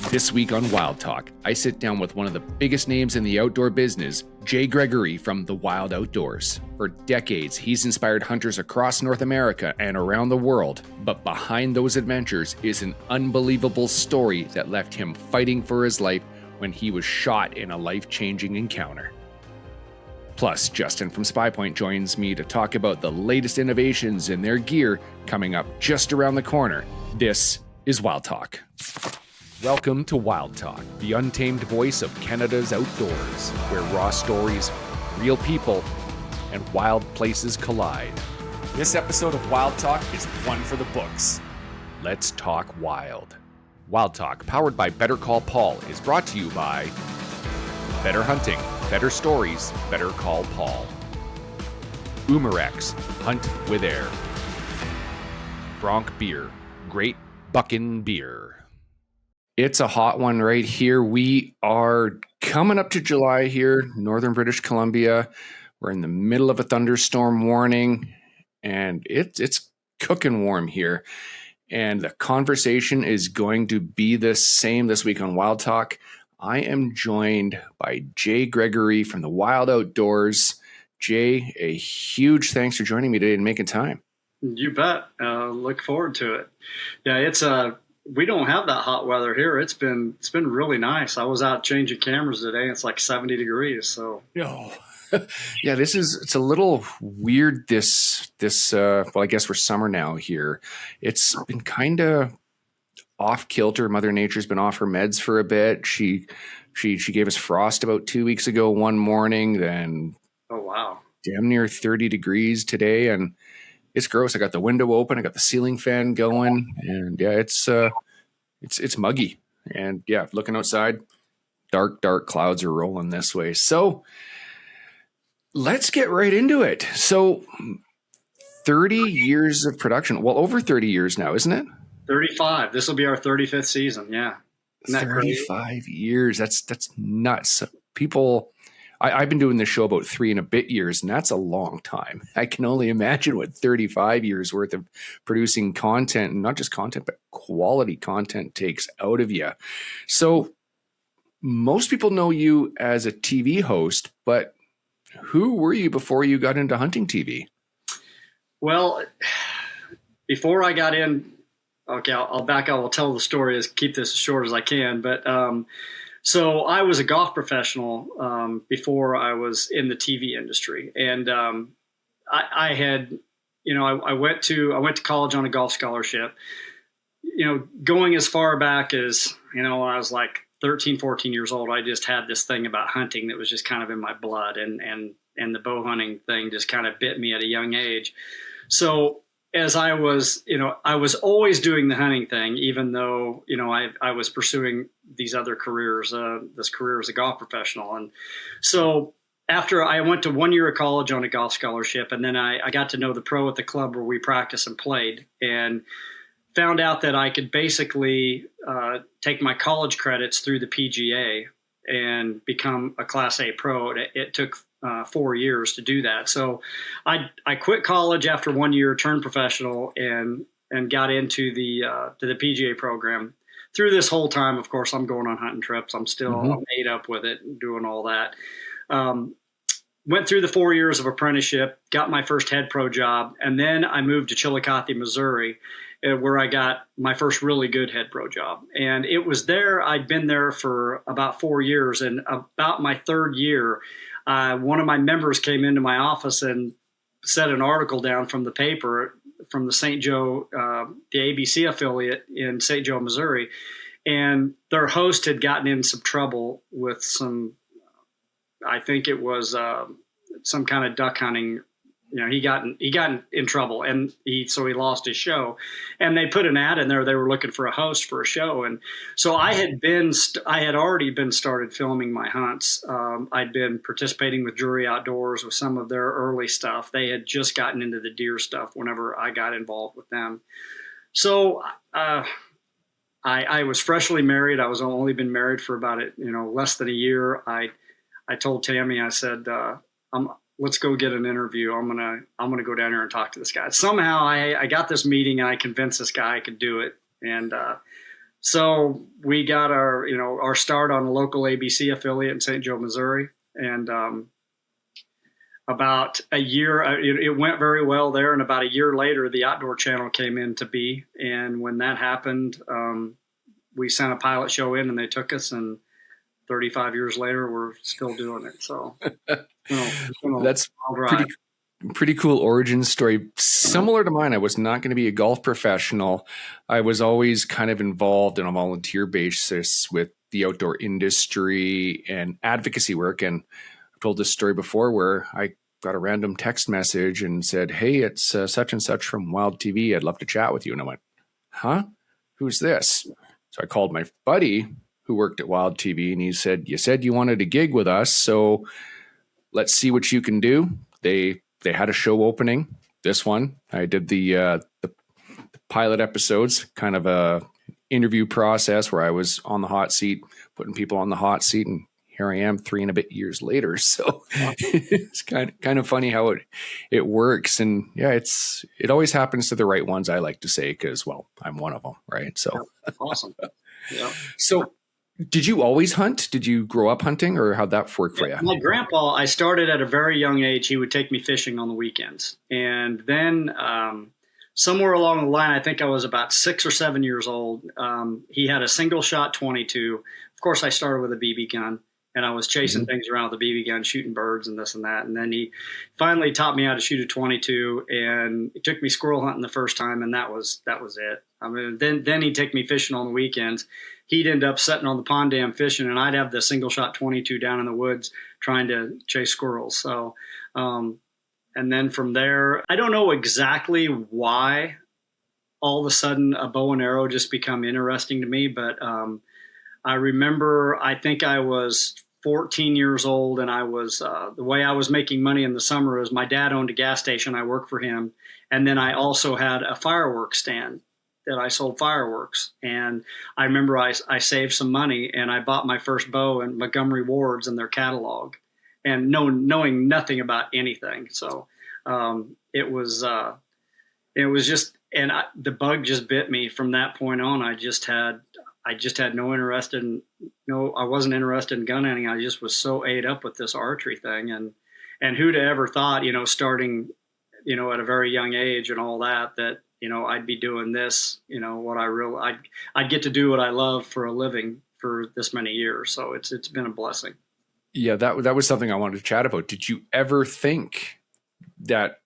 This week on Wild Talk, I sit down with one of the biggest names in the outdoor business, Jay Gregory from the Wild Outdoors. For decades, he's inspired hunters across North America and around the world. But behind those adventures is an unbelievable story that left him fighting for his life when he was shot in a life-changing encounter. Plus, Justin from SPYPOINT joins me to talk about the latest innovations in their gear coming up just around the corner. This is Wild Talk. Welcome to Wild Talk, the untamed voice of Canada's outdoors, where raw stories, real people, and wild places collide. This episode of Wild Talk is one for the books. Let's talk wild. Wild Talk, powered by Better Call Paul, is brought to you by Better Hunting, Better Stories, Better Call Paul. Umarex, Hunt with Air. Bronc Beer, Great Buckin' Beer. It's a hot one right here. We are coming up to July here, northern British Columbia. We're in the middle of a thunderstorm warning, and it's cooking warm here. And the conversation is going to be the same this week on Wild Talk. I am joined by Jay Gregory from the Wild Outdoors. Jay, a huge thanks for joining me today and making time. You bet. Look forward to it. Yeah, we don't have that hot weather here. It's been really nice. I was out changing cameras today. It's like 70 degrees. So yeah, it's a little weird. This well, I guess we're summer now here. It's been kind of off kilter. Mother Nature's been off her meds for a bit. She gave us frost about 2 weeks ago one morning. Then oh wow, damn near 30 degrees today, and it's gross. I got the window open. I got the ceiling fan going, and yeah, it's muggy. And yeah, looking outside, dark clouds are rolling this way. So let's get right into it. So 30 years of production. Well, over 30 years now, isn't it? 35. This will be our 35th season. Yeah. Isn't that 35 crazy? Years. That's nuts. People, I've been doing this show about 3 and a bit years, and that's a long time. I can only imagine what 35 years worth of producing content, and not just content, but quality content takes out of you. So most people know you as a TV host, but who were you before you got into hunting TV? Well, before I got in, okay, I'll back up. I'll tell the story, keep this as short as I can. But so I was a golf professional before I was in the TV industry, and I had, I went to college on a golf scholarship. Going as far back as when I was like 13, 14 years old, I just had this thing about hunting that was just kind of in my blood, and the bow hunting thing just kind of bit me at a young age. So as I was, I was always doing the hunting thing, even though, I was pursuing these other careers, this career as a golf professional. And so after I went to 1 year of college on a golf scholarship, and then I got to know the pro at the club where we practiced and played, and found out that I could basically take my college credits through the PGA and become a Class A pro. It took 4 years to do that. So I quit college after 1 year, turned professional, and got into the PGA program. Through this whole time, of course, I'm going on hunting trips. I'm still ate up with it and doing all that. Went through the 4 years of apprenticeship, got my first head pro job, and then I moved to Chillicothe, Missouri, where I got my first really good head pro job. And it was there, I'd been there for about 4 years, and about my third year, one of my members came into my office and set an article down from the paper from the St. Joe, the ABC affiliate in St. Joe, Missouri. And their host had gotten in some trouble with I think it was some kind of duck hunting. He got in trouble, and so he lost his show. And they put an ad in there. They were looking for a host for a show, and so I had already been started filming my hunts. I'd been participating with Drury Outdoors with some of their early stuff. They had just gotten into the deer stuff whenever I got involved with them. So I was freshly married. I was only been married for about less than a year. I told Tammy, I said, let's go get an interview. I'm gonna go down here and talk to this guy. Somehow I got this meeting and I convinced this guy I could do it. And So we got our start on a local ABC affiliate in St. Joe, Missouri, and about a year, it went very well there. And about a year later, the Outdoor Channel came in to be, and when that happened, we sent a pilot show in, and they took us. And 35 years later, we're still doing it. So That's pretty cool origin story. Similar to mine, I was not going to be a golf professional. I was always kind of involved on a volunteer basis with the outdoor industry and advocacy work. And I've told this story before where I got a random text message and said, "Hey, it's such and such from Wild TV. I'd love to chat with you." And I went, "Huh? Who's this?" So I called my buddy who worked at Wild TV, and he said, "You said you wanted a gig with us, so let's see what you can do." They had a show opening. This one, I did the pilot episodes, kind of a interview process where I was on the hot seat, putting people on the hot seat, and here I am 3 and a bit years later. So it's kind of funny how it works. And yeah, it always happens to the right ones, I like to say, because, well, I'm one of them, right? So awesome. Yeah. So did you always hunt? Did you grow up hunting, or how'd that work for you? My grandpa, I started at a very young age. He would take me fishing on the weekends. And then somewhere along the line, I think I was about 6 or 7 years old, he had a single shot 22. Of course, I started with a BB gun, and I was chasing things around with a BB gun, shooting birds and this and that. And then he finally taught me how to shoot a 22, and it took me squirrel hunting the first time, and that was it. I mean, then he'd take me fishing on the weekends. He'd end up sitting on the pond dam fishing, and I'd have the single shot 22 down in the woods trying to chase squirrels. So, and then from there, I don't know exactly why all of a sudden a bow and arrow just become interesting to me. But I remember, I think I was 14 years old, and I was, the way I was making money in the summer is my dad owned a gas station. I worked for him. And then I also had a fireworks stand that I sold fireworks. And I remember I saved some money, and I bought my first bow in Montgomery Ward's in their catalog, and knowing nothing about anything. So it was just, and the bug just bit me from that point on. I just had no interest I wasn't interested in gun hunting. I just was so ate up with this archery thing. And who'd have ever thought, starting, at a very young age and all that, I'd be doing this, I'd get to do what I love for a living for this many years. So it's been a blessing. Yeah, that was something I wanted to chat about. Did you ever think that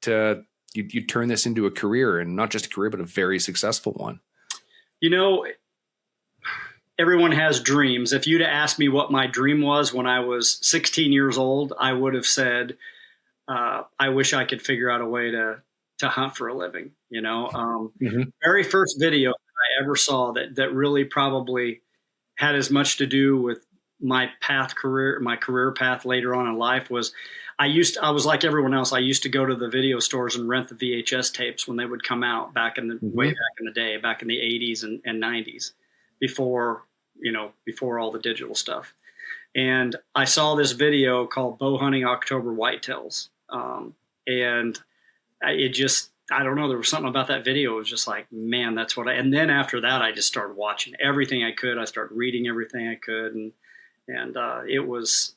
you'd turn this into a career, and not just a career, but a very successful one? Everyone has dreams. If you'd have asked me what my dream was when I was 16 years old, I would have said, I wish I could figure out a way to hunt for a living. Very first video that I ever saw that really probably had as much to do with my career path later on in life was I was like everyone else. I used to go to the video stores and rent the VHS tapes when they would come out way back in the day, back in the 80s and 90s, before all the digital stuff. And I saw this video called Bow Hunting October Whitetails. And I don't know, there was something about that video. It was just like, man, that's what and then after that, I just started watching everything I could. I started reading everything I could. And it was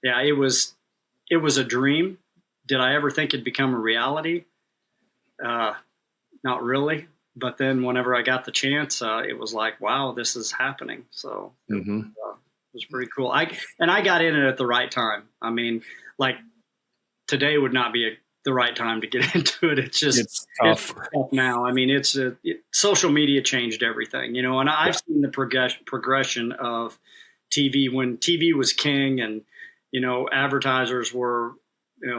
a dream. Did I ever think it'd become a reality? Not really. But then whenever I got the chance, it was like, wow, this is happening. So it was pretty cool. I got in it at the right time. I mean, like today would not be the right time to get into it. It's tough now. I mean, social media changed everything, and I've seen the progression of TV when TV was king, and, advertisers were,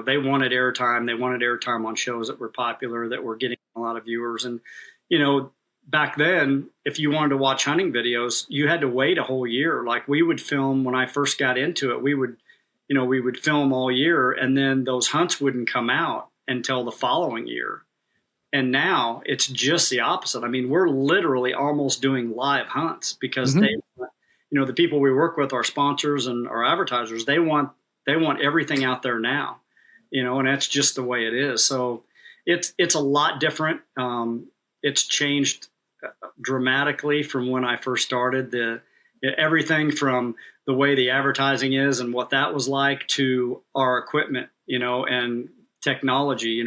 they wanted airtime. They wanted airtime on shows that were popular, that were getting a lot of viewers. And, back then, if you wanted to watch hunting videos, you had to wait a whole year. Like we would film when I first got into it, we would film all year, and then those hunts wouldn't come out until the following year. And now it's just the opposite. I mean, we're literally almost doing live hunts because they, the people we work with, our sponsors and our advertisers, they want everything out there now, and that's just the way it is. So it's a lot different. It's changed dramatically from when I first started. Everything from the way the advertising is and what that was like to our equipment, and technology.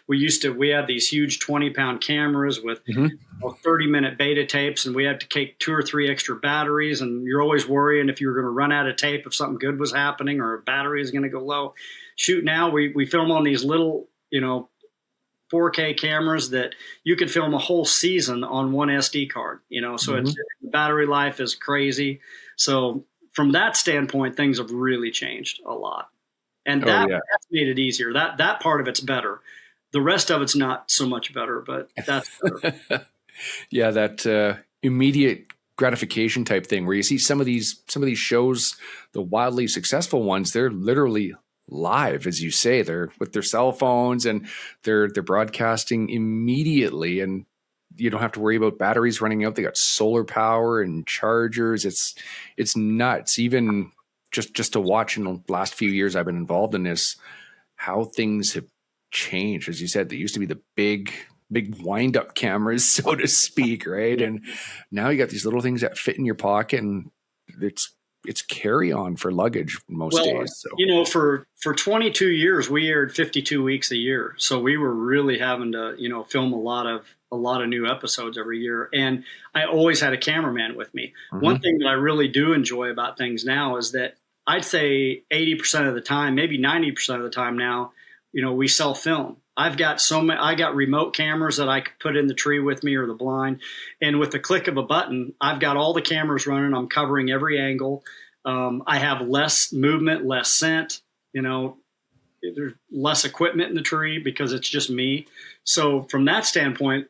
We had these huge 20-pound cameras with 30-minute beta tapes, and we had to take 2 or 3 extra batteries, and you're always worrying if you were going to run out of tape, if something good was happening or a battery is going to go low. Shoot, now we film on these little, 4K cameras that you could film a whole season on one SD card, so the battery life is crazy. So from that standpoint, things have really changed a lot. And that's made it easier. That part of it's better. The rest of it's not so much better, but that's better. Yeah, that immediate gratification type thing where you see some of these shows, the wildly successful ones, they're literally live, as you say. They're with their cell phones and they're broadcasting immediately, and you don't have to worry about batteries running out. They got solar power and chargers. It's nuts. Even just to watch in the last few years I've been involved in this, how things have changed. As you said, they used to be the big wind up cameras, so to speak, right? And now you got these little things that fit in your pocket, and it's carry on for luggage most days. So for 22 years we aired 52 weeks a year, so we were really having to film a lot of new episodes every year, and I always had a cameraman with me. One thing that I really do enjoy about things now is that I'd say 80% of the time, maybe 90% of the time now, we self-film. I got remote cameras that I could put in the tree with me or the blind. And with the click of a button, I've got all the cameras running. I'm covering every angle. I have less movement, less scent, there's less equipment in the tree because it's just me. So from that standpoint,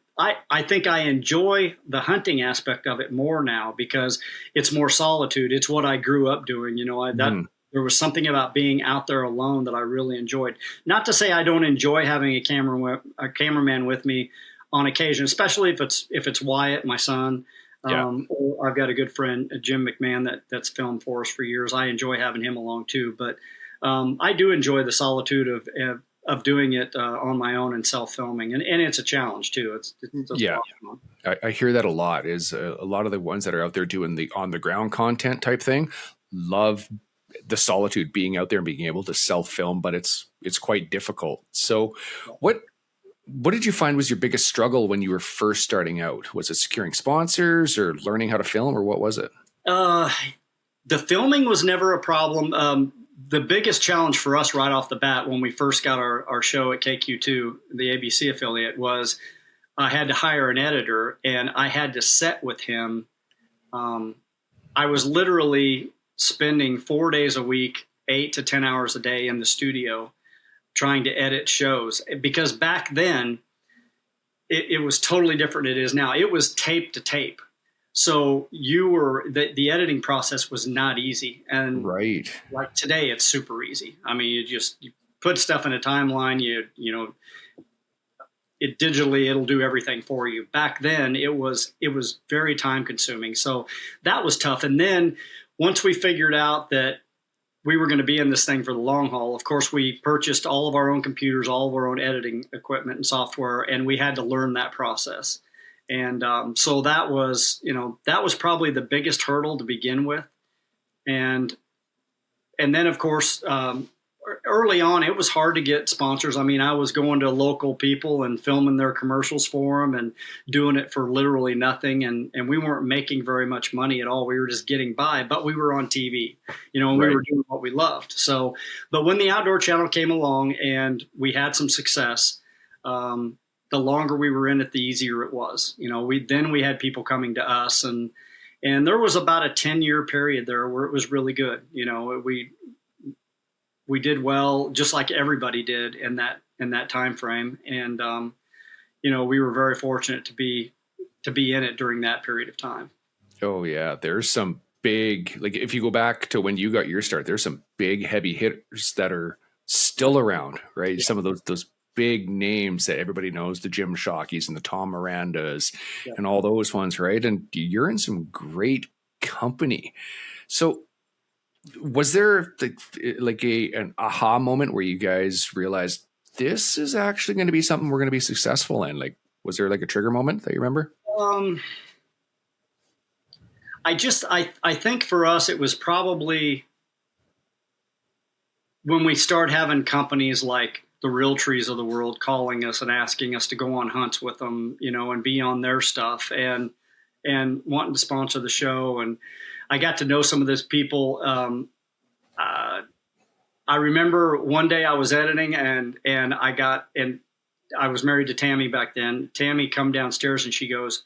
I think I enjoy the hunting aspect of it more now because it's more solitude. It's what I grew up doing. There was something about being out there alone that I really enjoyed. Not to say I don't enjoy having a cameraman with me on occasion, especially if it's Wyatt, my son. Or I've got a good friend, Jim McMahon, that's filmed for us for years. I enjoy having him along too. But I do enjoy the solitude of doing it on my own and self-filming, and it's a challenge too. It's I hear that a lot. Is a lot of the ones that are out there doing the on the ground content type thing love the solitude, being out there and being able to self-film, but it's quite difficult. So what did you find was your biggest struggle when you were first starting out? Was it securing sponsors or learning how to film, or what was it? The filming was never a problem. The biggest challenge for us right off the bat when we first got our show at KQ2, the ABC affiliate, was I had to hire an editor, and I had to set with him. I was literally spending 4 days a week, 8 to 10 hours a day in the studio trying to edit shows, because back then it was totally different than it is now. It was tape to tape. So the editing process was not easy. And right, like today, it's super easy. I mean, you put stuff in a timeline, it digitally, it'll do everything for you. Back then it was very time consuming. So that was tough. And then once we figured out that we were going to be in this thing for the long haul, of course, we purchased all of our own computers, all of our own editing equipment and software, and we had to learn that process. And so that was probably the biggest hurdle to begin with. And then, of course, early on, it was hard to get sponsors. I mean, I was going to local people and filming their commercials for them and doing it for literally nothing. And we weren't making very much money at all. We were just getting by, but we were on TV, and we were doing what we loved. So, but when the Outdoor Channel came along and we had some success, the longer we were in it, the easier it was. We had people coming to us, and there was about a 10-year period there where it was really good. We did well, just like everybody did in that time frame, and we were very fortunate to be in it during that period of time. Oh yeah, there's some big, like if you go back to when you got your start, there's some big heavy hitters that are still around, right? Yeah. Some of those big names that everybody knows, the Jim Shockeys and the Tom Mirandas and all those ones, right? And you're in some great company. So was there like an aha moment where you guys realized this is actually going to be something we're going to be successful in? Like, was there like a trigger moment that you remember? I think for us, it was probably when we start having companies like the Realtrees of the world calling us and asking us to go on hunts with them, and be on their stuff and wanting to sponsor the show. And I got to know some of those people. I remember one day I was editing and I was married to Tammy back then. Tammy come downstairs and she goes,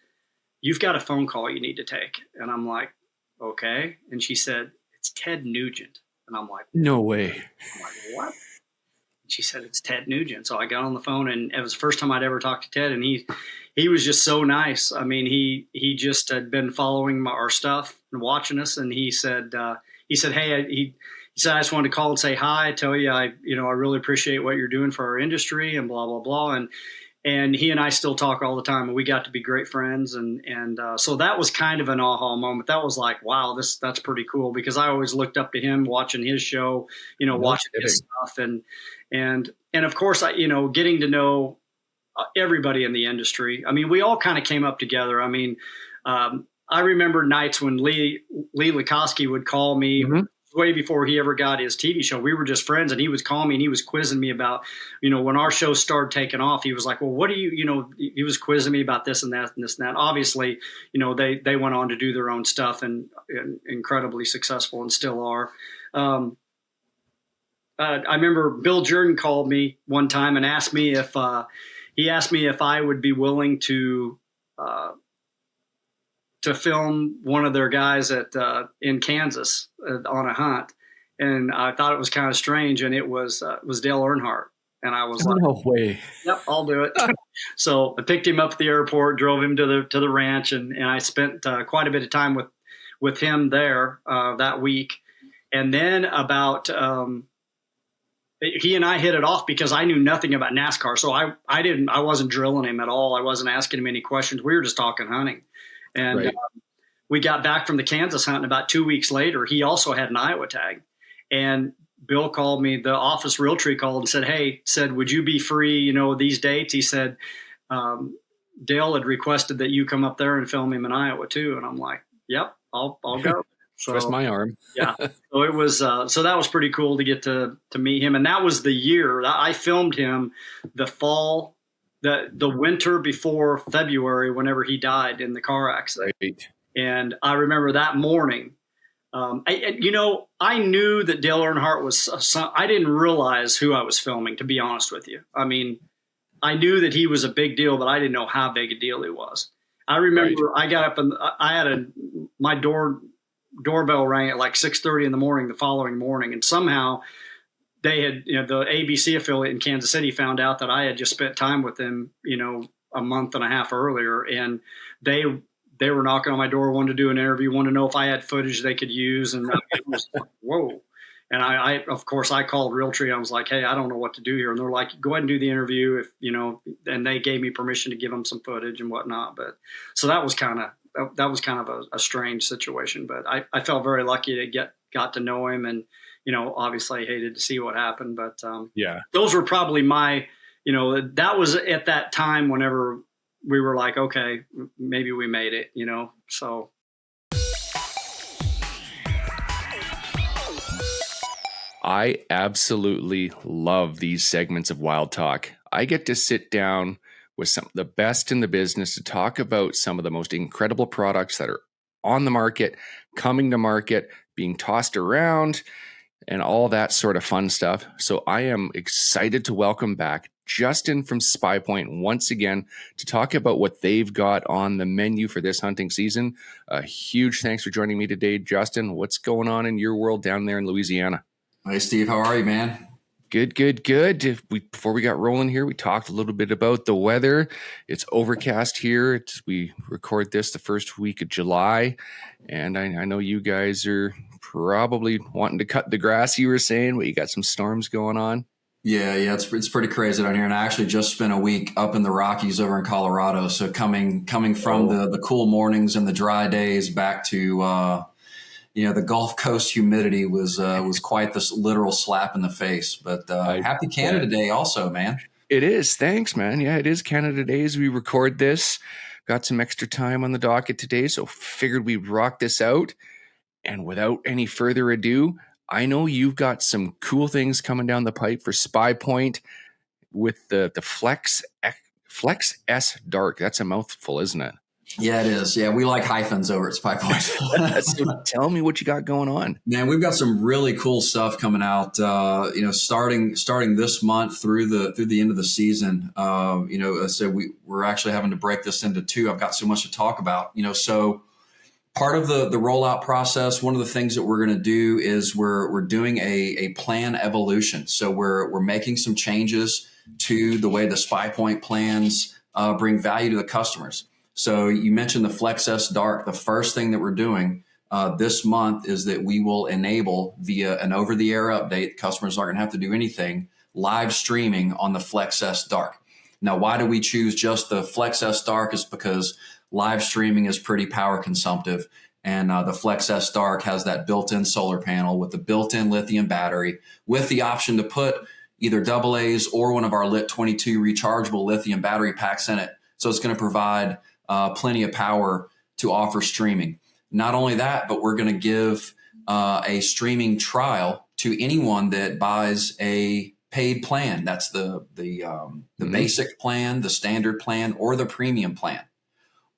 "You've got a phone call you need to take." And I'm like, "Okay." And she said, "It's Ted Nugent." And I'm like, No way. I'm like, "What?" And she said, "It's Ted Nugent." So I got on the phone, and it was the first time I'd ever talked to Ted. And he was just so nice. I mean, he just had been following our stuff and watching us. And he said, "Hey," he said, "I just wanted to call and say hi, tell you I really appreciate what you're doing for our industry and blah, blah, blah." And he and I still talk all the time, and we got to be great friends. And so that was kind of an aha moment. That was like, wow, that's pretty cool, because I always looked up to him watching his show, watching his stuff. And of course, getting to know everybody in the industry. I mean, we all kind of came up together. I mean, I remember nights when Lee Lukoski would call me. Mm-hmm. Way before he ever got his TV show. We were just friends, and he was calling me and he was quizzing me about, when our show started taking off, he was like, "Well, what do you, he was quizzing me about this and that and this and that." Obviously, they went on to do their own stuff and incredibly successful and still are. I remember Bill Jordan called me one time and asked me if I would be willing to film one of their guys in Kansas on a hunt. And I thought it was kind of strange. And it was Dale Earnhardt. And I was like, "No way." "Yep, I'll do it." So I picked him up at the airport, drove him to the ranch. And I spent quite a bit of time with him there that week. And then about, he and I hit it off because I knew nothing about NASCAR. So I wasn't drilling him at all. I wasn't asking him any questions. We were just talking hunting. And right. We got back from the Kansas hunt, and about 2 weeks later, he also had an Iowa tag. And Bill called me, the office Realtree called and said, "Would you be free, these dates?" He said, "Dale had requested that you come up there and film him in Iowa too." And I'm like, "Yep, I'll go." So, twist my arm. Yeah. So it was, so that was pretty cool to get to meet him. And that was the year I filmed him, the fall, the winter before February, whenever he died in the car accident. Right. And I remember that morning, I knew that Dale Earnhardt was, I didn't realize who I was filming, to be honest with you. I mean, I knew that he was a big deal, but I didn't know how big a deal he was. I remember I got up and I had my doorbell rang at like 6:30 in the morning, the following morning. And somehow they had, the ABC affiliate in Kansas City found out that I had just spent time with them, a month and a half earlier. And they were knocking on my door, wanted to do an interview, wanted to know if I had footage they could use. And it was like, whoa. And I, of course, I called Realtree. I was like, "Hey, I don't know what to do here." And they're like, "Go ahead and do the interview and they gave me permission to give them some footage and whatnot. But so that was kind of a strange situation, but I felt very lucky to got to know him. And, obviously I hated to see what happened, but yeah, those were probably my, that was at that time whenever we were like, okay, maybe we made it, so. I absolutely love these segments of Wild Talk. I get to sit down with some of the best in the business to talk about some of the most incredible products that are on the market, coming to market, being tossed around, and all that sort of fun stuff. So I am excited to welcome back Justin from SPYPOINT once again to talk about what they've got on the menu for this hunting season. A huge thanks for joining me today, Justin. What's going on in your world down there in Louisiana? Hey, Steve. How are you, man? Good. Before we got rolling here, we talked a little bit about the weather. It's overcast here. We record this the first week of July, and I know you guys are probably wanting to cut the grass, you were saying, but you got some storms going on. Yeah, it's pretty crazy down here. And I actually just spent a week up in the Rockies over in Colorado. So coming from the cool mornings and the dry days back to the Gulf Coast humidity was quite this literal slap in the face. But happy Canada Day also, man. It is. Thanks, man. Yeah, it is Canada Day as we record this. got some extra time on the docket today, so figured we'd rock this out. And without any further ado, I know you've got some cool things coming down the pipe for SPYPOINT with the Flex S Dark. That's a mouthful, isn't it? Yeah, it is. Yeah, we like hyphens over at SPYPOINT. So tell me what you got going on. Man, we've got some really cool stuff coming out. Starting this month through the end of the season. So we're actually having to break this into two. I've got so much to talk about. So part of the rollout process, one of the things that we're going to do is we're doing a plan evolution. So we're making some changes to the way the SPYPOINT plans bring value to the customers. So you mentioned the Flex S Dark. The first thing that we're doing this month is that we will enable via an over-the-air update. Customers aren't going to have to do anything, live streaming on the Flex S Dark. Now, why do we choose just the Flex S Dark? Is because live streaming is pretty power consumptive. And the Flex S Dark has that built-in solar panel with the built-in lithium battery with the option to put either AA's or one of our Lit 22 rechargeable lithium battery packs in it. So it's going to provide plenty of power to offer streaming. Not only that, but we're going to give a streaming trial to anyone that buys a paid plan. That's the basic plan, the standard plan, or the premium plan.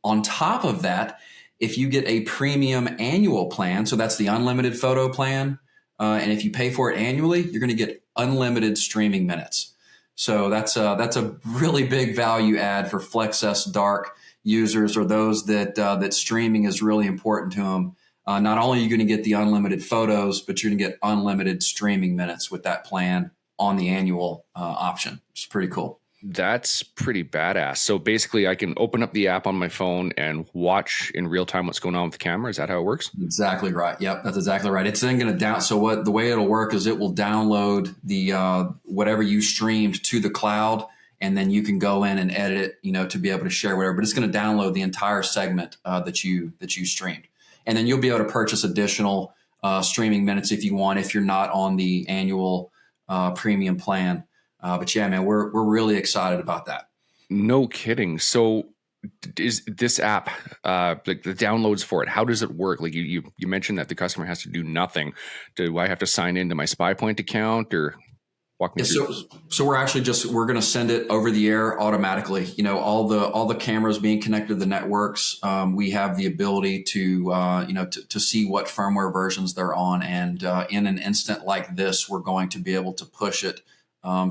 On top of that, if you get a premium annual plan, so that's the unlimited photo plan, and if you pay for it annually, you're going to get unlimited streaming minutes. So that's a really big value add for Flex S Dark users, or those that streaming is really important to them. Not only are you going to get the unlimited photos, but you're going to get unlimited streaming minutes with that plan on the annual option. It's pretty cool. That's pretty badass. So basically I can open up the app on my phone and watch in real time what's going on with the camera. Is that how it works? Exactly right. Yep, that's exactly right. It's then going to So the way it'll work is it will download the whatever you streamed to the cloud, and then you can go in and edit it, to be able to share whatever. But it's going to download the entire segment that you streamed, and then you'll be able to purchase additional streaming minutes if you want, if you're not on the annual premium plan. But yeah, man, we're really excited about that. No kidding. So is this app, like the downloads for it, how does it work? Like you mentioned that the customer has to do nothing. Do I have to sign into my SPYPOINT account, or walk me through? So we're going to send it over the air automatically. All the cameras being connected to the networks. We have the ability to see what firmware versions they're on. And in an instant like this, we're going to be able to push it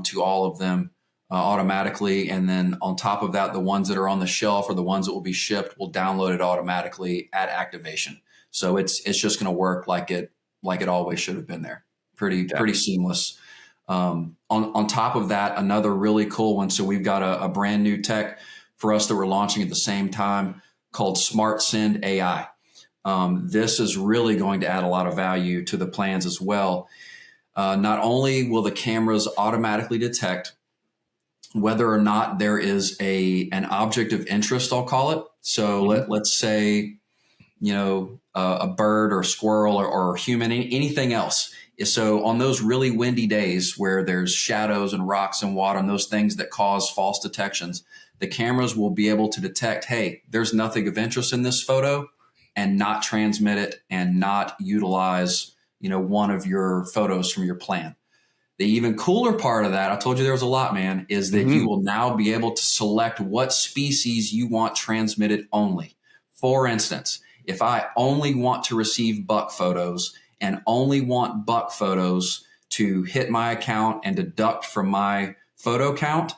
to all of them automatically. And then on top of that, the ones that are on the shelf or the ones that will be shipped will download it automatically at activation. So it's just going to work like it always should have been there. Pretty seamless. On top of that, another really cool one. So we've got a brand new tech for us that we're launching at the same time called Smart Send AI. This is really going to add a lot of value to the plans as well. Not only will the cameras automatically detect whether or not there is an object of interest, I'll call it. So let's say, a bird or squirrel or human, anything else. So on those really windy days where there's shadows and rocks and water and those things that cause false detections, the cameras will be able to detect, hey, there's nothing of interest in this photo, and not transmit it and not utilize one of your photos from your plan. The even cooler part of that, I told you there was a lot, man, is that you will now be able to select what species you want transmitted only. For instance, if I only want to receive buck photos and only want buck photos to hit my account and deduct from my photo count,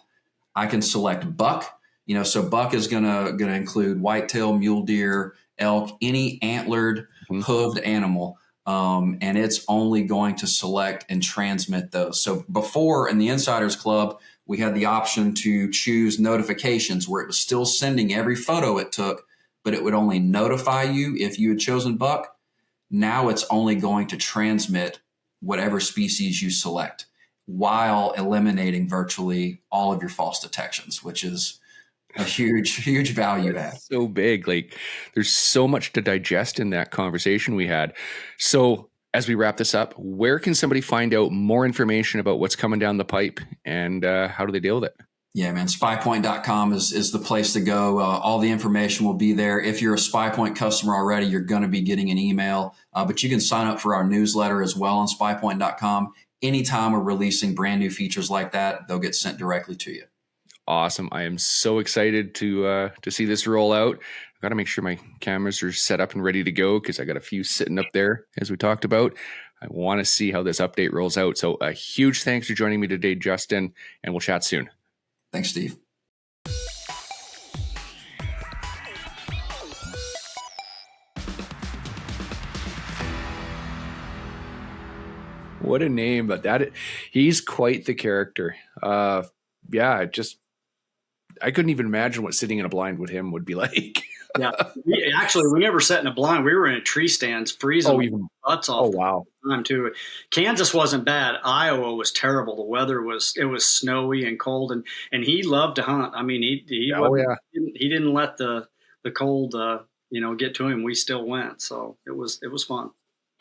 I can select buck. So buck is gonna include whitetail, mule deer, elk, any antlered, hooved animal. And it's only going to select and transmit those. So before in the Insiders Club, we had the option to choose notifications where it was still sending every photo it took, but it would only notify you if you had chosen buck. Now it's only going to transmit whatever species you select while eliminating virtually all of your false detections, which is a huge value add. So big. Like there's so much to digest in that conversation we had. So as we wrap this up, where can somebody find out more information about what's coming down the pipe, and how do they deal with it? Yeah, man. SPYPOINT.com is the place to go. All the information will be there. If you're a SPYPOINT customer already, you're going to be getting an email, but you can sign up for our newsletter as well on SPYPOINT.com. Anytime we're releasing brand new features like that, they'll get sent directly to you. Awesome. I am so excited to see this roll out. I've got to make sure my cameras are set up and ready to go because I got a few sitting up there, as we talked about. I want to see how this update rolls out. So a huge thanks for joining me today, Justin, and we'll chat soon. Thanks, Steve. What a name, but he's quite the character. Yeah, I couldn't even imagine what sitting in a blind with him would be like. Yeah, we never sat in a blind. We were in a tree stands, freezing butts off. Oh, wow. Time too. Kansas wasn't bad. Iowa was terrible. The weather was snowy and cold, and he loved to hunt. I mean, he didn't let the cold get to him. We still went, so it was fun.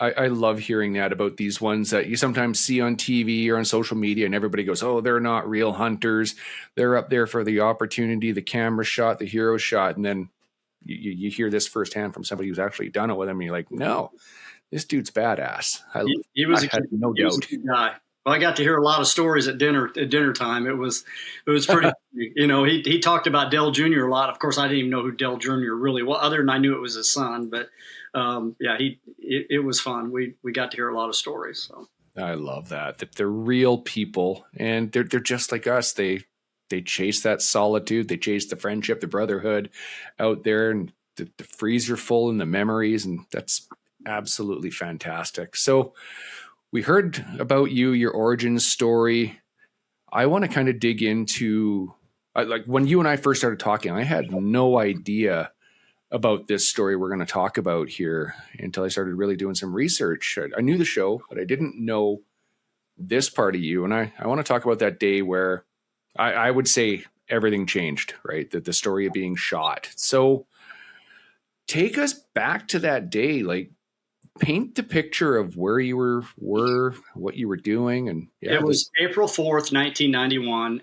I love hearing that about these ones that you sometimes see on TV or on social media, and everybody goes, "Oh, they're not real hunters. They're up there for the opportunity, the camera shot, the hero shot," and then you hear this firsthand from somebody who's actually done it with him, and you're like, "No, this dude's badass." He was no doubt. A guy. Well, I got to hear a lot of stories at dinner time. It was pretty. He talked about Dell Jr. a lot. Of course, I didn't even know who Dell Jr. really was, other than I knew it was his son. But it was fun. We got to hear a lot of stories. So I love that they're real people, and they're just like us. They chase that solitude. They chase the friendship, the brotherhood out there, and the freezer full and the memories, and that's absolutely fantastic. So we heard about your origin story. I want to kind of dig into, like, when you and I first started talking, I had no idea about this story we're going to talk about here until I started really doing some research. I knew the show, but I didn't know this part of you. And I want to talk about that day where I would say everything changed, right? The story of being shot. So take us back to that day, like, paint the picture of where you were, what you were doing. And it was April 4th, 1991.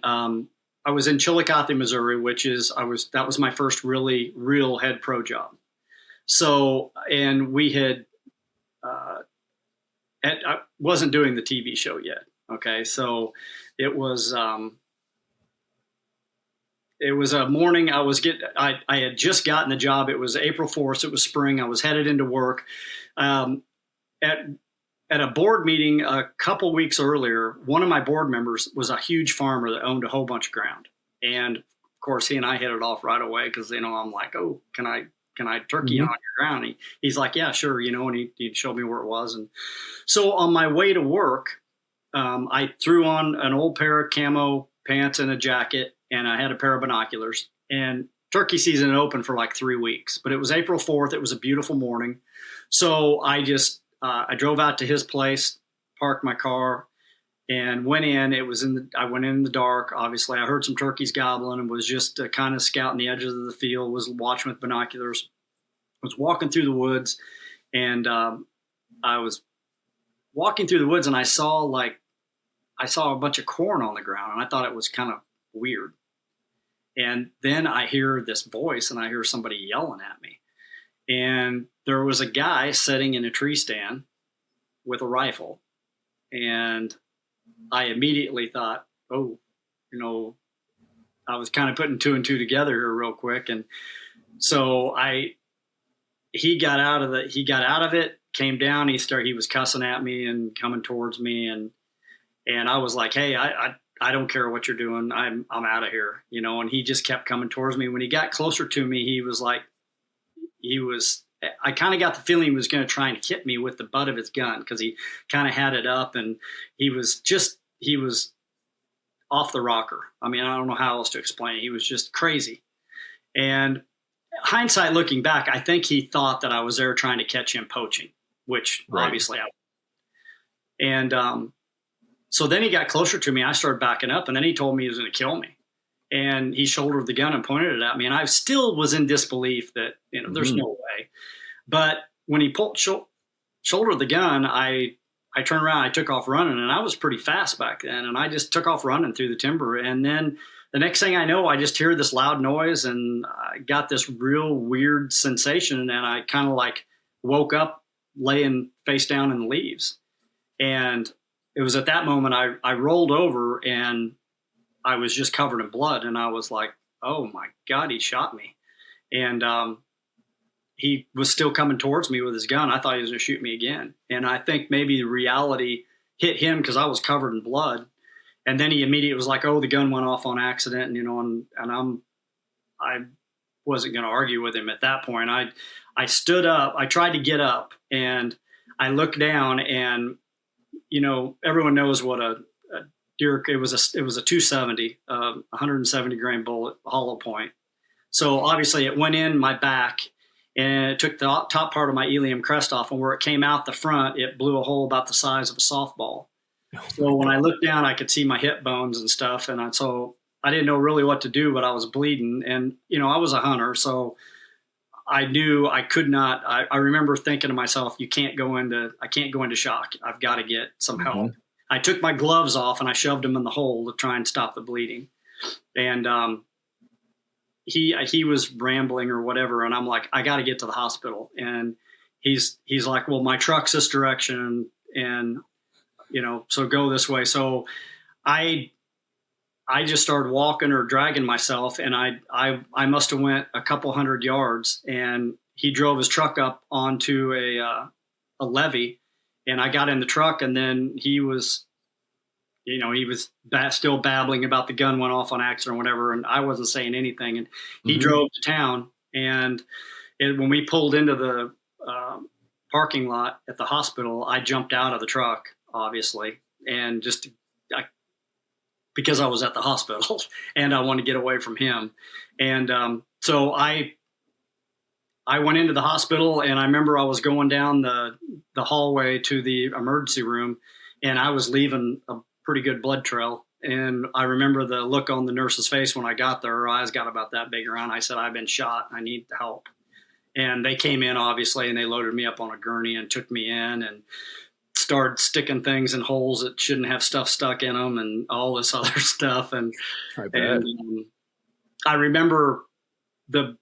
I was in Chillicothe, Missouri, that was my first really real head pro job. So, and we had, I wasn't doing the TV show yet. Okay. So it was a morning. I had just gotten the job. It was April 4th. So it was spring. I was headed into work. At a board meeting a couple weeks earlier, one of my board members was a huge farmer that owned a whole bunch of ground. And of course, he and I hit it off right away because, I'm like, "Oh, can I turkey on your ground?" He's like, "Yeah, sure." And he showed me where it was. And so on my way to work, I threw on an old pair of camo pants and a jacket, and I had a pair of binoculars. And turkey season had opened for like 3 weeks, but it was April 4th. It was a beautiful morning. So I just, I drove out to his place, parked my car, and went in. I went in the dark. Obviously, I heard some turkeys gobbling and was just kind of scouting the edges of the field, was watching with binoculars, was walking through the woods. And I was walking through the woods, and I saw a bunch of corn on the ground, and I thought it was kind of weird. And then I hear this voice, and I hear somebody yelling at me. And there was a guy sitting in a tree stand with a rifle. And I immediately thought, oh, I was kind of putting two and two together here real quick. And so he got out of it, came down, he was cussing at me and coming towards me. And I was like, "Hey, I don't care what you're doing. I'm out of here." And he just kept coming towards me. When he got closer to me, I kind of got the feeling he was going to try and hit me with the butt of his gun, because he kind of had it up, and he was off the rocker. I mean, I don't know how else to explain it. He was just crazy. And hindsight looking back, I think he thought that I was there trying to catch him poaching, which obviously I was. And so then he got closer to me. I started backing up, and then he told me he was going to kill me. And he shouldered the gun and pointed it at me. And I still was in disbelief that, there's no way. But when he shouldered the gun, I turned around, I took off running, and I was pretty fast back then. And I just took off running through the timber. And then the next thing I know, I just hear this loud noise, and I got this real weird sensation, and I kind of like woke up laying face down in the leaves. And it was at that moment I rolled over, and I was just covered in blood, and I was like, oh my God, he shot me. And he was still coming towards me with his gun. I thought he was going to shoot me again. And I think maybe the reality hit him because I was covered in blood. And then he immediately was like, oh, the gun went off on accident. And, you know, and I wasn't going to argue with him at that point. I stood up, I tried to get up, and I looked down, and, you know, everyone knows what a deer, it was a 270, 170 grain bullet, hollow point. So obviously it went in my back, and it took the top part of my ilium crest off, and where it came out the front, it blew a hole about the size of a softball. So when I looked down, I could see my hip bones and stuff. And so I didn't know really what to do, but I was bleeding. And, you know, I was a hunter, so I knew I could not. I remember thinking to myself, I can't go into shock. I've got to get some help. I took my gloves off and I shoved them in the hole to try and stop the bleeding. And he was rambling or whatever, and I'm like, I got to get to the hospital. And he's like, well, my truck's this direction, and you know, so go this way. So I just started walking or dragging myself, and I must have went a couple hundred yards, and he drove his truck up onto a levee, and I got in the truck, and then he was still babbling about the gun went off on accident or whatever, and I wasn't saying anything, and he drove to town, and when we pulled into the parking lot at the hospital, I jumped out of the truck, obviously, and because I was at the hospital and I wanted to get away from him. And so I went into the hospital, and I remember I was going down the hallway to the emergency room, and I was leaving a pretty good blood trail. And I remember the look on the nurse's face when I got there. Her eyes got about that big around. I said, I've been shot. I need help. And they came in, obviously, and they loaded me up on a gurney and took me in and started sticking things in holes that shouldn't have stuff stuck in them and all this other stuff. And I remember the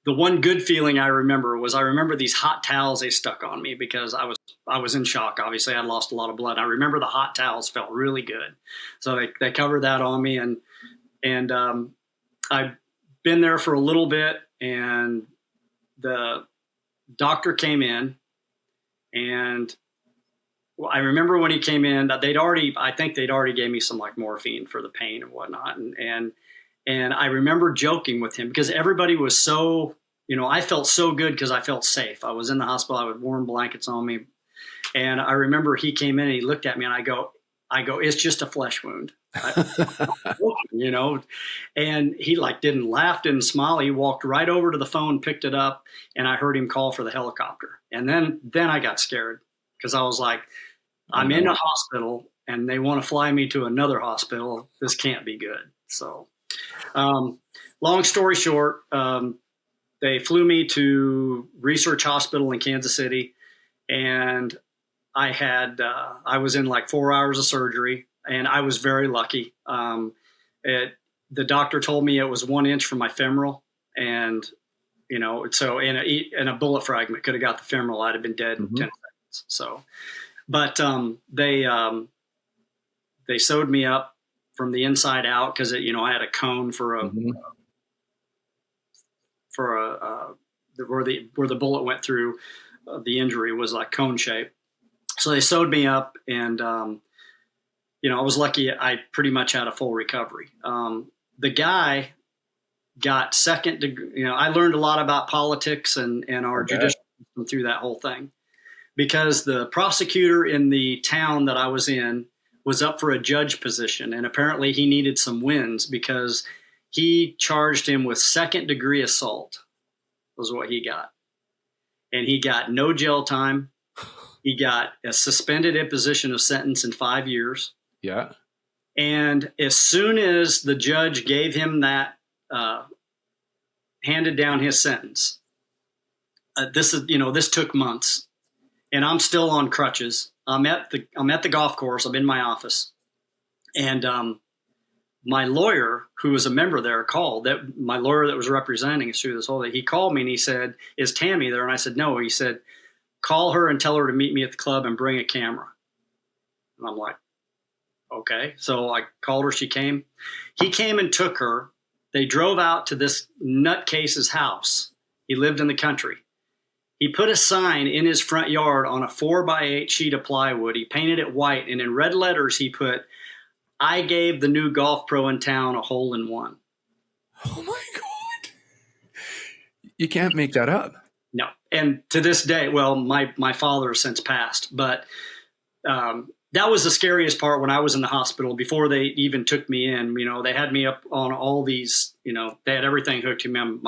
one good feeling I remember these hot towels they stuck on me because I was in shock. Obviously, I'd lost a lot of blood. I remember the hot towels felt really good. So they covered that on me, and I've been there for a little bit, and the doctor came in, and I remember when he came in, I think they'd already gave me some like morphine for the pain and whatnot. And I remember joking with him because everybody was so, you know, I felt so good because I felt safe. I was in the hospital. I had warm blankets on me. And I remember he came in and he looked at me, and I go, it's just a flesh wound, you know? And he like didn't laugh, didn't smile. He walked right over to the phone, picked it up, and I heard him call for the helicopter. And then I got scared because I was like, I'm in a hospital and they want to fly me to another hospital. This can't be good. So, long story short, they flew me to Research Hospital in Kansas City, and I was in like 4 hours of surgery, and I was very lucky. The doctor told me it was 1 inch from my femoral, and you know, so in a bullet fragment could have got the femoral, I'd have been dead in 10 seconds. So. But they sewed me up from the inside out because you know I had a cone for where the bullet went through. The injury was like cone shape, so they sewed me up, and you know I was lucky. I pretty much had a full recovery. The guy got second degree. You know, I learned a lot about politics and our judicial system through that whole thing. Because the prosecutor in the town that I was in was up for a judge position, and apparently he needed some wins because he charged him with second degree assault was what he got. And he got no jail time. He got a suspended imposition of sentence in 5 years. Yeah. And as soon as the judge gave him that, handed down his sentence, this took months. And I'm still on crutches. I'm at the golf course. I'm in my office, and my lawyer, who was a member there, called that my lawyer that was representing us through this whole thing. He called me and he said, "Is Tammy there?" And I said, "No." He said, "Call her and tell her to meet me at the club and bring a camera." And I'm like, okay. So I called her. She came. He came and took her. They drove out to this nutcase's house. He lived in the country. He put a sign in his front yard on a 4x8 sheet of plywood. He painted it white, and in red letters he put, "I gave the new golf pro in town a hole-in-one." Oh my God. You can't make that up. No. And to this day, well, my father has since passed, but that was the scariest part when I was in the hospital before they even took me in. You know, they had me up on all these, you know, they had everything hooked to me,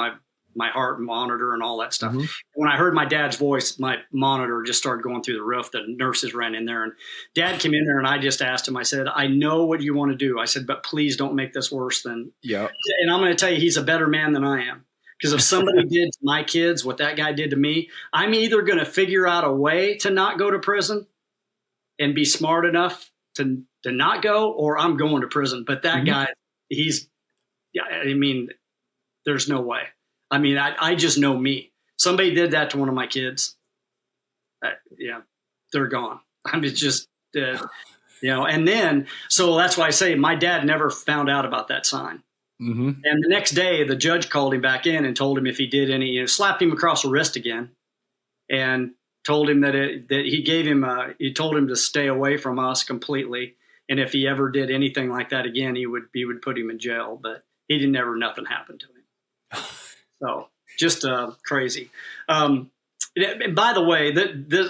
my heart monitor and all that stuff. Mm-hmm. When I heard my dad's voice, my monitor just started going through the roof. The nurses ran in there and Dad came in there and I just asked him, I said, "I know what you want to do." I said, "But please don't make this worse than." Yeah. And I'm going to tell you, he's a better man than I am. Because if somebody did to my kids what that guy did to me, I'm either going to figure out a way to not go to prison and be smart enough to not go, or I'm going to prison. But that guy, I mean, there's no way. I mean, I just know me. Somebody did that to one of my kids. They're gone. I mean, it's just, and then, so that's why I say my dad never found out about that sign. Mm-hmm. And the next day, the judge called him back in and told him if he did any, slapped him across the wrist again, and told him that he told him to stay away from us completely. And if he ever did anything like that again, he would put him in jail. But he didn't ever, nothing happened to him. So just crazy. And by the way,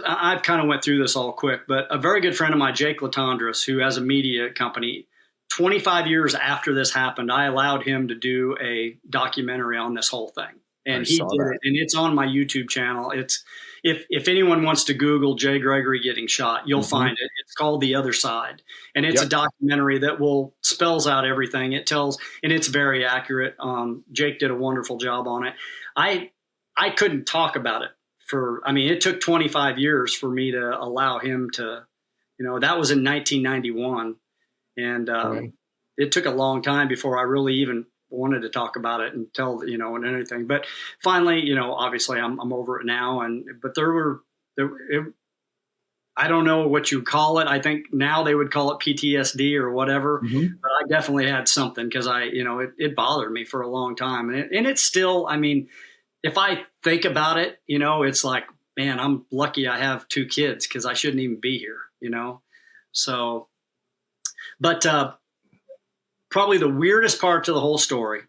I've kind of went through this all quick, but a very good friend of mine, Jake Latondras, who has a media company, 25 years after this happened, I allowed him to do a documentary on this whole thing. And he did it, and it's on my YouTube channel. It's if anyone wants to Google Jay Gregory getting shot, you'll find it. It's called The Other Side, and it's a documentary that spells out everything. It tells, and it's very accurate. Jake did a wonderful job on it. I couldn't talk about it it took 25 years for me to allow him to, that was in 1991. And it took a long time before I really even wanted to talk about it and tell, and anything. But finally, obviously I'm over it now. But I don't know what you call it. I think now they would call it PTSD or whatever. Mm-hmm. But I definitely had something because it bothered me for a long time. And it's still, if I think about it, it's like, man, I'm lucky I have 2 kids because I shouldn't even be here, So. But probably the weirdest part to the whole story,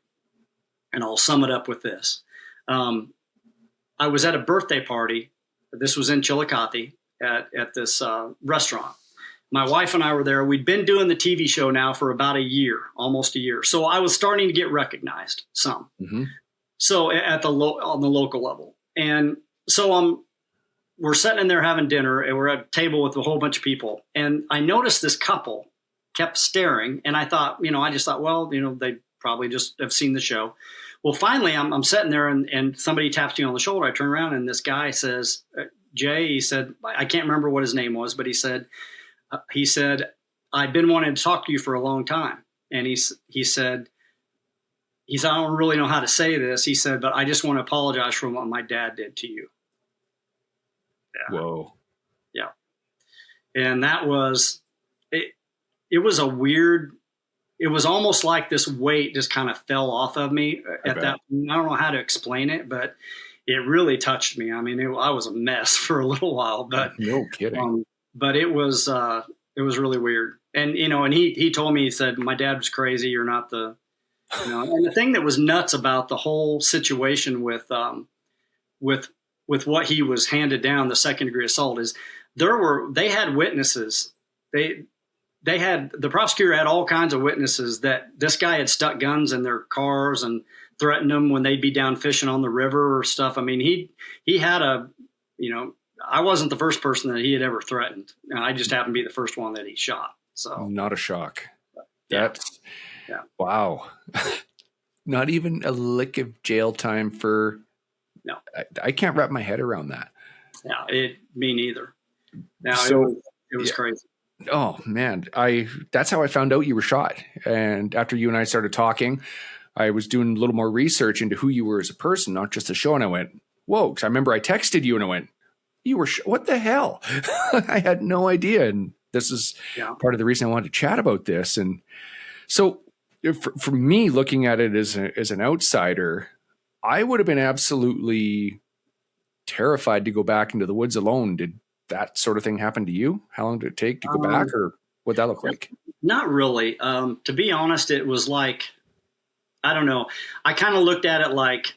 and I'll sum it up with this. I was at a birthday party. This was in Chillicothe at this restaurant. My wife and I were there. We'd been doing the TV show now for about a year, almost a year. So I was starting to get recognized some. Mm-hmm. So on the local level. And so we're sitting in there having dinner, and we're at a table with a whole bunch of people. And I noticed this couple kept staring, and I thought, I just thought, well, they probably just have seen the show. Well, finally, I'm sitting there, and somebody taps me on the shoulder. I turn around, and this guy says, "Jay," he said, I can't remember what his name was, but he said, "I've been wanting to talk to you for a long time." And he said, "I don't really know how to say this." He said, "But I just want to apologize for what my dad did to you." Yeah. Whoa. Yeah. And that was it. It was it was almost like this weight just kind of fell off of me at that point. I don't know how to explain it, but it really touched me. I was a mess for a little while, but no kidding. But it was really weird. And, and he told me, he said, "My dad was crazy. You're not the," and the thing that was nuts about the whole situation with what he was handed down, the second degree assault, is they had witnesses. The prosecutor had all kinds of witnesses that this guy had stuck guns in their cars and threatened them when they'd be down fishing on the river or stuff. He had I wasn't the first person that he had ever threatened. I just happened to be the first one that he shot. So not a shock. Yeah. Wow. Not even a lick of jail time for. No, I can't wrap my head around that. Yeah, me neither. Now so it was crazy. Oh man, that's how I found out you were shot. And after you and I started talking, I was doing a little more research into who you were as a person, not just the show. And I went, whoa, because I remember I texted you and I went, you were, what the hell? I had no idea. And this is part of the reason I wanted to chat about this. And so for me, looking at it as an outsider, I would have been absolutely terrified to go back into the woods alone. Did that sort of thing happen to you? How long did it take to go back, or what'd that look like? Not really. To be honest, it was like, I don't know. I kind of looked at it like,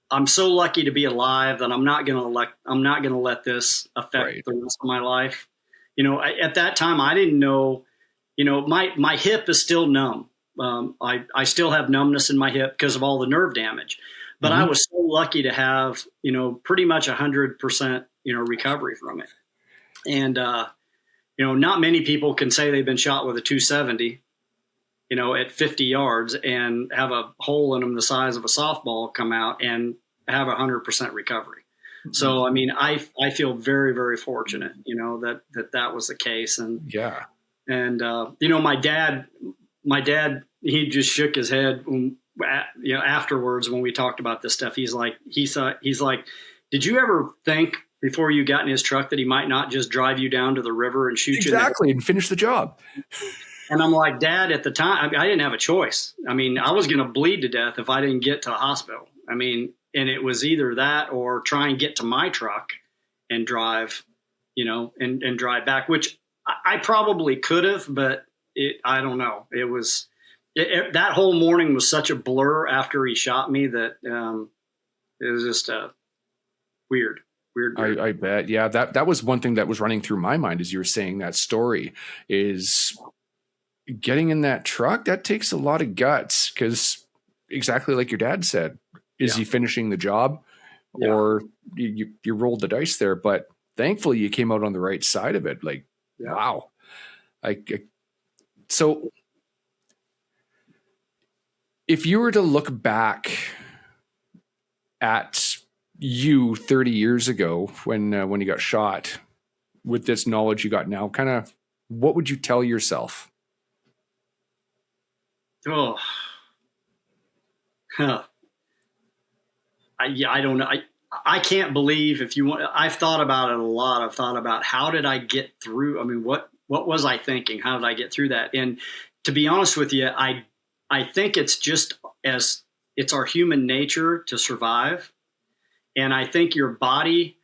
I'm so lucky to be alive that I'm not gonna let this affect the rest of my life. You know, at that time, I didn't know. You know, my hip is still numb. I still have numbness in my hip because of all the nerve damage. But I was so lucky to have, you know, pretty much 100%, you know, recovery from it. And you know, not many people can say they've been shot with a 270. You know, at 50 yards and have a hole in them the size of a softball come out and have 100% recovery. So, I mean, I feel very, very fortunate, you know, that was the case. And, you know, my dad, he just shook his head when, you know, afterwards when we talked about this stuff. He's like, did you ever think before you got in his truck that he might not just drive you down to the river and shoot you? Exactly. And finish the job. And I'm like, Dad, at the time, I didn't have a choice. I mean, I was going to bleed to death if I didn't get to the hospital. I mean, and it was either that or try and get to my truck and drive, you know, and drive back, which I probably could have, but I don't know. It was, that whole morning was such a blur after he shot me that it was just weird. I bet. Yeah, that was one thing that was running through my mind as you were saying that story is getting in that truck. That takes a lot of guts because exactly like your dad said, is he finishing the job or you rolled the dice there? But thankfully you came out on the right side of it. Like, wow. So if you were to look back at you 30 years ago when you got shot with this knowledge you got now, kind of what would you tell yourself? Oh, I don't know. I can't believe if you want, I've thought about it a lot. I've thought about how did I get through? I mean, what was I thinking? How did I get through that? And to be honest with you, I think it's just it's our human nature to survive. And I think your body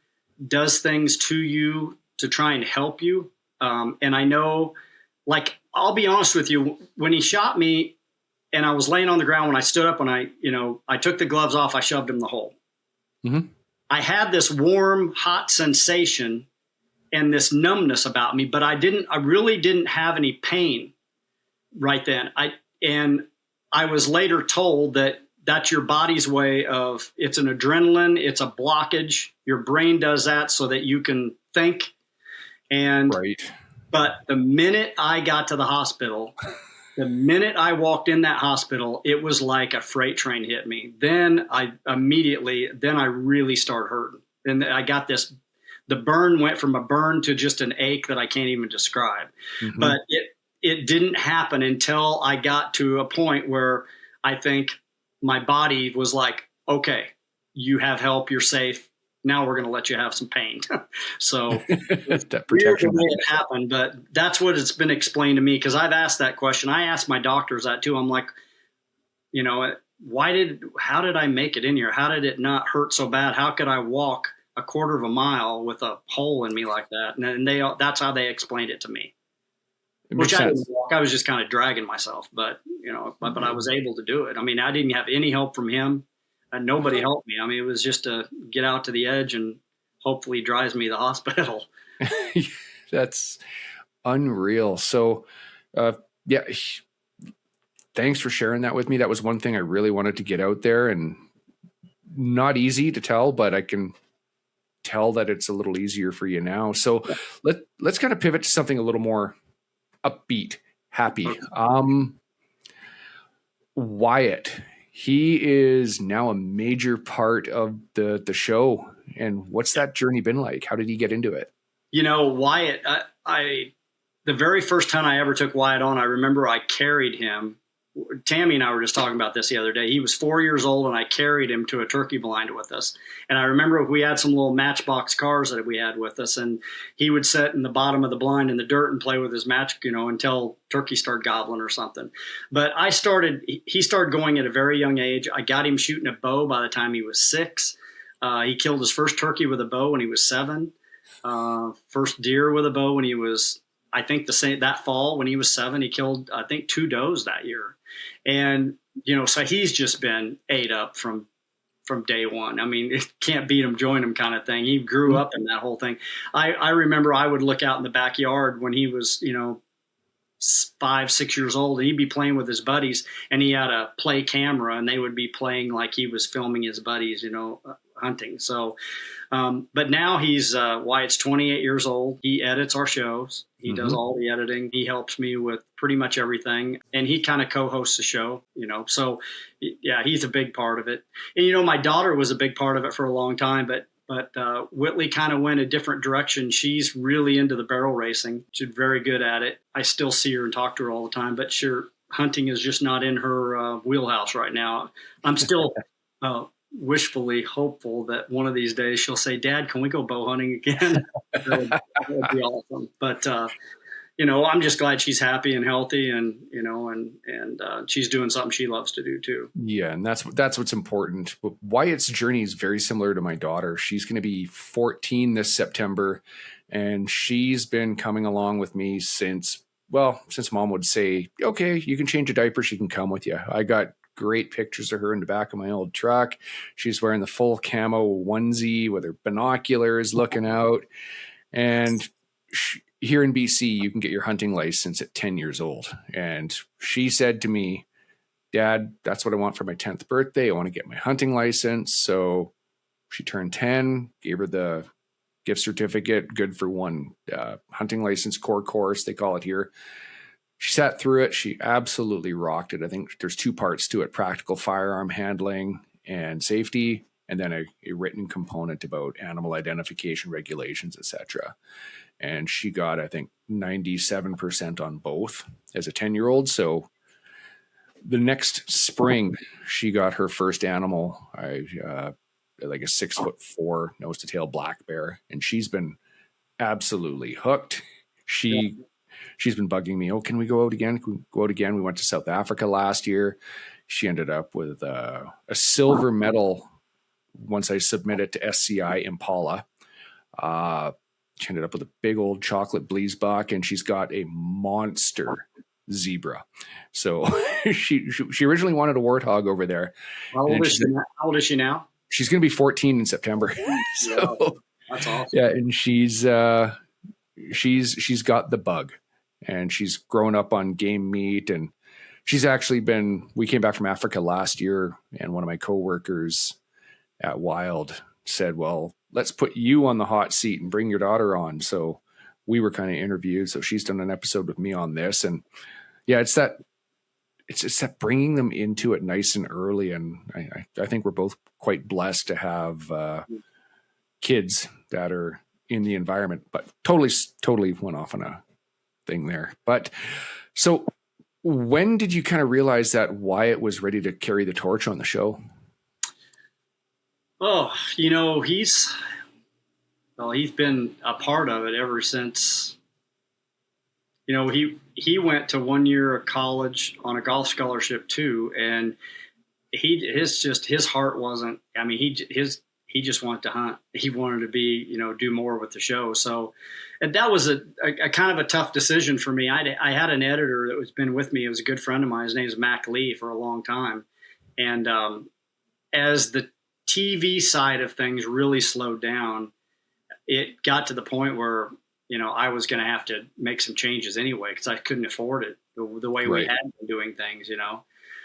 does things to you to try and help you. And I know, like, I'll be honest with you, when he shot me and I was laying on the ground, when I stood up and I took the gloves off, I shoved him in the hole. I had this warm, hot sensation and this numbness about me, but I really didn't have any pain right then. I was later told that that's your body's way of, it's an adrenaline, it's a blockage. Your brain does that so that you can think. But the minute I got to the hospital, the minute I walked in that hospital, it was like a freight train hit me. Then I really started hurting. And I got the burn went from a burn to just an ache that I can't even describe. But it didn't happen until I got to a point where I think my body was like, okay, you have help, you're safe. Now we're going to let you have some pain. So that protection it happened, but that's what it's been explained to me. Because I've asked that question. I asked my doctors that too. I'm like, you know, how did I make it in here? How did it not hurt so bad? How could I walk a quarter of a mile with a hole in me like that? And that's how they explained it to me. Which I didn't walk. I was just kind of dragging myself, but I was able to do it. I mean, I didn't have any help from him. And nobody helped me. I mean, it was just to get out to the edge and hopefully drives me to the hospital. That's unreal. So, thanks for sharing that with me. That was one thing I really wanted to get out there, and not easy to tell, but I can tell that it's a little easier for you now. So let's kind of pivot to something a little more upbeat, happy. Wyatt. He is now a major part of the show. And what's that journey been like? How did he get into it? You know, Wyatt, the very first hunt I ever took Wyatt on, I remember I carried him. Tammy and I were just talking about this the other day. He was 4 years old, and I carried him to a turkey blind with us. And I remember we had some little matchbox cars that we had with us, and he would sit in the bottom of the blind in the dirt and play with his match, until turkey started gobbling or something. But he started going at a very young age. I got him shooting a bow by the time he was 6. He killed his first turkey with a bow when he was 7. First deer with a bow when he was, I think that fall when he was 7. He killed, I think, 2 does that year. And, so he's just been ate up from day one. I mean, it can't beat him, join him kind of thing. He grew up in that whole thing. I remember I would look out in the backyard when he was, 5, 6 years old, and he'd be playing with his buddies, and he had a play camera, and they would be playing like he was filming his buddies, hunting. So, but now Wyatt's 28 years old. He edits our shows. He does all the editing. He helps me with pretty much everything. And he kind of co-hosts the show, so yeah, he's a big part of it. And, my daughter was a big part of it for a long time, but Whitley kind of went a different direction. She's really into the barrel racing. She's very good at it. I still see her and talk to her all the time, but hunting is just not in her wheelhouse right now. I'm still wishfully hopeful that one of these days she'll say, "Dad, can we go bow hunting again?" That would be awesome. But I'm just glad she's happy and healthy, and she's doing something she loves to do too. Yeah, and that's what's important. Wyatt's journey is very similar to my daughter. She's going to be 14 this September, and she's been coming along with me since Mom would say, "Okay, you can change a diaper. She can come with you." I got great pictures of her in the back of my old truck. She's wearing the full camo onesie with her binoculars looking out. And here in BC, you can get your hunting license at 10 years old. And she said to me, "Dad, that's what I want for my 10th birthday. I want to get my hunting license." So she turned 10, gave her the gift certificate, good for one hunting license core course, they call it here. She sat through it. She absolutely rocked it. I think there's 2 parts to it: practical firearm handling and safety, and then a written component about animal identification regulations, etc. And she got, I think, 97% on both as a 10-year-old. So the next spring, she got her first animal, like a 6'4" nose to tail black bear, and she's been absolutely hooked. She's been bugging me. "Oh, can we go out again? Can we go out again?" We went to South Africa last year. She ended up with a silver medal once I submitted to SCI Impala. She ended up with a big old chocolate bleesbok, and she's got a monster zebra. So she originally wanted a warthog over there. How old is she now? She's going to be 14 in September. So, that's awesome. Yeah, and she's got the bug, and she's grown up on game meat, and she's actually we came back from Africa last year, and one of my coworkers at Wild said, "Well, let's put you on the hot seat and bring your daughter on." So we were kind of interviewed. So she's done an episode with me on this, and yeah, it's that bringing them into it nice and early. And I think we're both quite blessed to have kids that are in the environment, but totally went off on a thing there. But so when did you kind of realize that Wyatt was ready to carry the torch on the show? Oh, he's been a part of it ever since. He went to 1 year of college on a golf scholarship too, and his heart wasn't. I mean, he just wanted to hunt. He wanted to be, do more with the show. So, and that was a kind of a tough decision for me. I had an editor that was been with me. It was a good friend of mine. His name is Mac Lee for a long time, and as the TV side of things really slowed down, it got to the point where, I was going to have to make some changes anyway, because I couldn't afford it the way we had been doing things,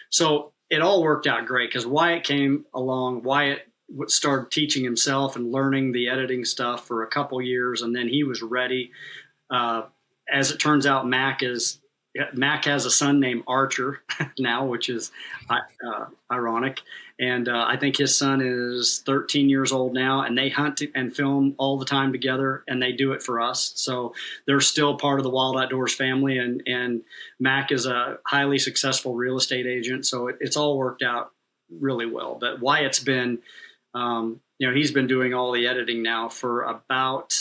So it all worked out great because Wyatt came along. Wyatt started teaching himself and learning the editing stuff for a couple years, and then he was ready. As it turns out, Mac has a son named Archer now, which is ironic. And I think his son is 13 years old now, and they hunt and film all the time together, and they do it for us. So they're still part of the Wild Outdoors family, and Mac is a highly successful real estate agent. So it's all worked out really well. But Wyatt's been, he's been doing all the editing now for about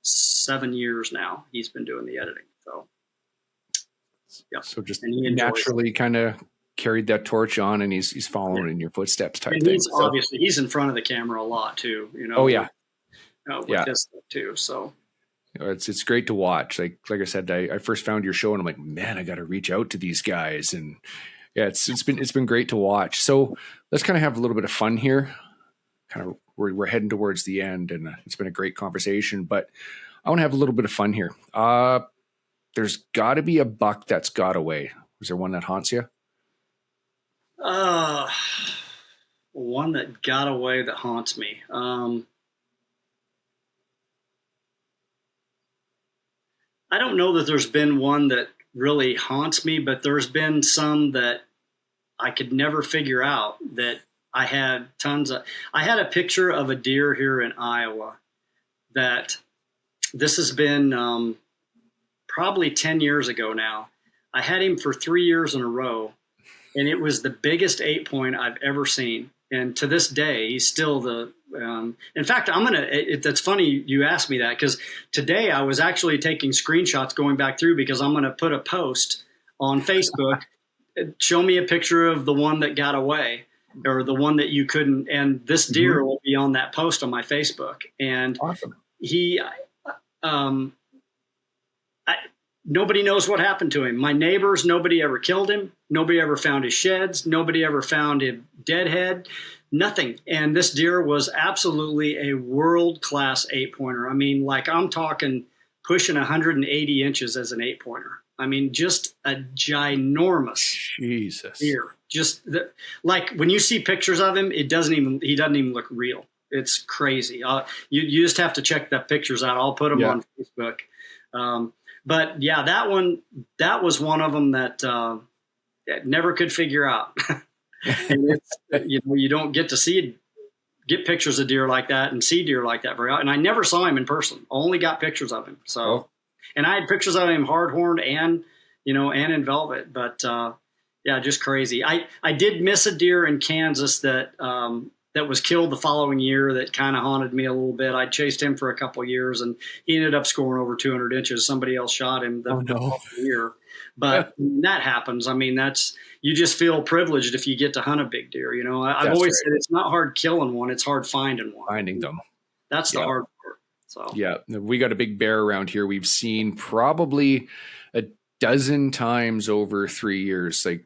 7 years now. He's been doing the editing. So, yeah. So just naturally kind of carried that torch on, and he's following in your footsteps type thing. Obviously he's in front of the camera a lot too, Oh yeah. With this stuff too. So it's great to watch. Like I said, I first found your show and I'm like, man, I got to reach out to these guys. And yeah, it's been great to watch. So let's kind of have a little bit of fun here. Kind of we're heading towards the end, and it's been a great conversation, but I want to have a little bit of fun here. There's got to be a buck that's got away. Is there one that haunts you? One that got away that haunts me. I don't know that there's been one that really haunts me, but there's been some that I could never figure out that I had tons of. I had a picture of a deer here in Iowa that this has been probably 10 years ago now. I had him for 3 years in a row, and it was the biggest 8-point I've ever seen. And to this day, he's still the. In fact, that's funny you asked me that, because today I was actually taking screenshots going back through, because I'm going to put a post on Facebook. Show me a picture of the one that got away, or the one that you couldn't. And this deer will be on that post on my Facebook. And awesome. Nobody knows what happened to him. My neighbors, nobody ever killed him. Nobody ever found his sheds. Nobody ever found a deadhead. Nothing. And this deer was absolutely a world-class 8-pointer. I mean, like, I'm talking pushing 180 inches as an 8-pointer. I mean, just a ginormous deer. Just like when you see pictures of him, he doesn't even look real. It's crazy. You just have to check the pictures out. I'll put them on Facebook. But yeah, that was one of them that never could figure out. And you don't get to get pictures of deer like that and see deer like that very often. And I never saw him in person. Only got pictures of him. So, and I had pictures of him hard-horned and in velvet. But yeah, just crazy. I did miss a deer in Kansas that was killed the following year that kind of haunted me a little bit. I chased him for a couple of years, and he ended up scoring over 200 inches. Somebody else shot him the year. But that happens. I mean, you just feel privileged if you get to hunt a big deer. I've always said it's not hard killing one. It's hard finding one. Finding them. That's the hard part. So yeah, we got a big bear around here. We've seen probably a dozen times over 3 years. Like,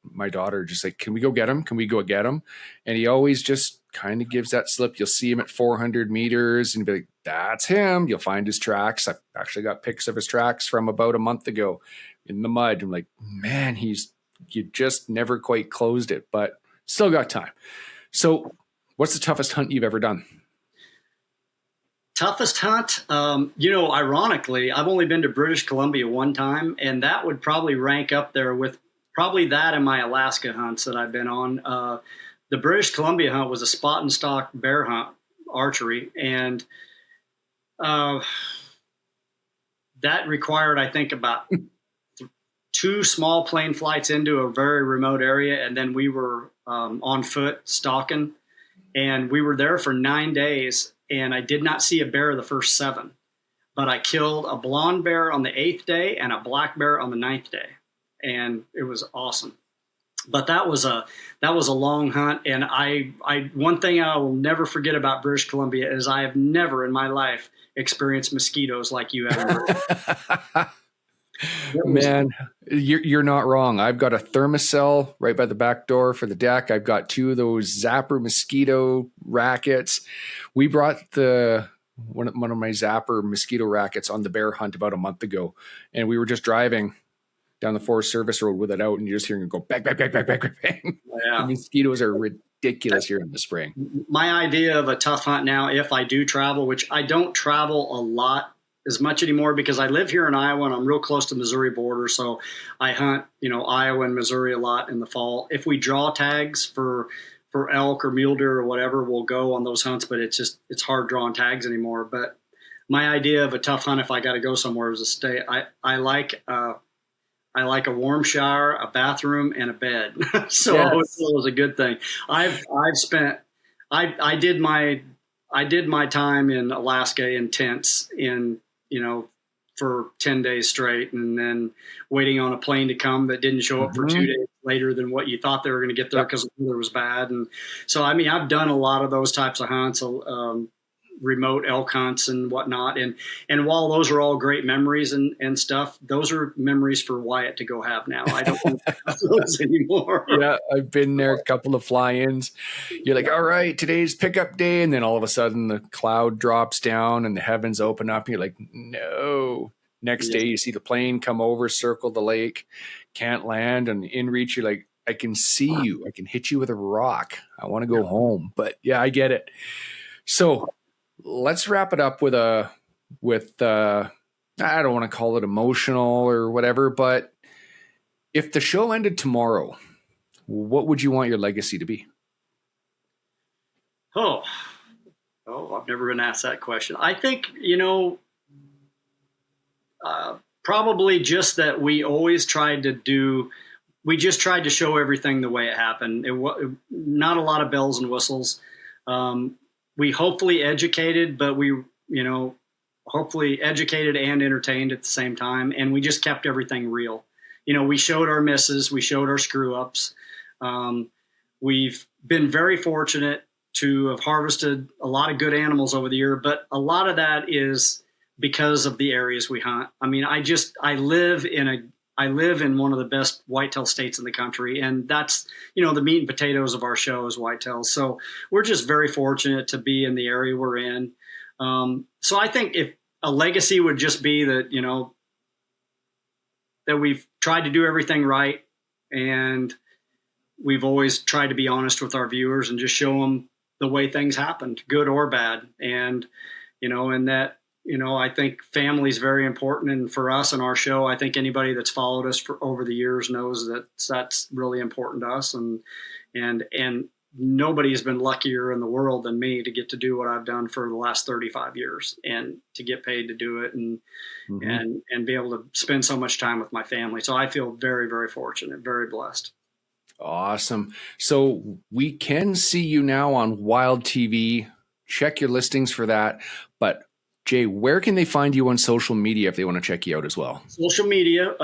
my daughter just like, can we go get him? Can we go get him? And he always just kind of gives that slip. You'll see him at 400 meters and be like, that's him. You'll find his tracks. I've actually got pics of his tracks from about a month ago in the mud. I'm like, man, you just never quite closed it, but still got time. So what's the toughest hunt you've ever done? Toughest hunt? Ironically, I've only been to British Columbia one time, and that would probably rank up there with probably that and my Alaska hunts that I've been on. The British Columbia hunt was a spot and stock bear hunt, archery, and that required, I think, about 2 small plane flights into a very remote area, and then we were on foot stalking, and we were there for 9 days, and I did not see a bear the first 7, but I killed a blonde bear on the 8th day and a black bear on the 9th day. And it was awesome. But that was a long hunt. And one thing I will never forget about British Columbia is I have never in my life experienced mosquitoes like you have. Man, you're not wrong. I've got a thermocell right by the back door for the deck. I've got 2 of those Zapper mosquito rackets. We brought one of my Zapper mosquito rackets on the bear hunt about a month ago, and we were just driving down the Forest Service Road with it out, and you're just hearing it go bang, bang, bang, bang, bang, bang, bang. Yeah. The mosquitoes are ridiculous here in the spring. My idea of a tough hunt now, if I do travel, which I don't travel a lot as much anymore because I live here in Iowa and I'm real close to the Missouri border. So I hunt, Iowa and Missouri a lot in the fall. If we draw tags for elk or mule deer or whatever, we'll go on those hunts, but it's hard drawing tags anymore. But my idea of a tough hunt, if I got to go somewhere, is to stay. I like a warm shower, a bathroom, and a bed. So Yes. a hotel is a good thing. I did my time in Alaska in tents for 10 days straight, and then waiting on a plane to come that didn't show up for 2 days later than what you thought they were going to get there because the weather was bad. And so, I mean, I've done a lot of those types of hunts, remote elk hunts and whatnot. And while those are all great memories and stuff, those are memories for Wyatt to go have now. I don't want to have those anymore. Yeah, I've been there, a couple of fly-ins. You're like, all right, today's pickup day. And then all of a sudden the cloud drops down and the heavens open up. And you're like, no. Next day you see the plane come over, circle the lake, can't land. And in reach, you're like, I can see you. I can hit you with a rock. I want to go home. But yeah, I get it. So let's wrap it up with I don't want to call it emotional or whatever, but if the show ended tomorrow, what would you want your legacy to be? Oh, I've never been asked that question. I think, probably just that we just tried to show everything the way it happened. Not a lot of bells and whistles. We hopefully educated, but hopefully educated and entertained at the same time. And we just kept everything real. We showed our misses, we showed our screw ups. We've been very fortunate to have harvested a lot of good animals over the year, but a lot of that is because of the areas we hunt. I mean, I live in one of the best whitetail states in the country, and that's, the meat and potatoes of our show is whitetails. So we're just very fortunate to be in the area we're in. So I think if a legacy would just be that, that we've tried to do everything right, and we've always tried to be honest with our viewers and just show them the way things happened, good or bad. And, and that, I think family is very important. And for us and our show, I think anybody that's followed us for over the years knows that that's really important to us. And nobody's been luckier in the world than me to get to do what I've done for the last 35 years and to get paid to do it and be able to spend so much time with my family. So I feel very, very fortunate, very blessed. Awesome. So we can see you now on Wild TV. Check your listings for that. But Jay, where can they find you on social media if they want to check you out as well? Social media.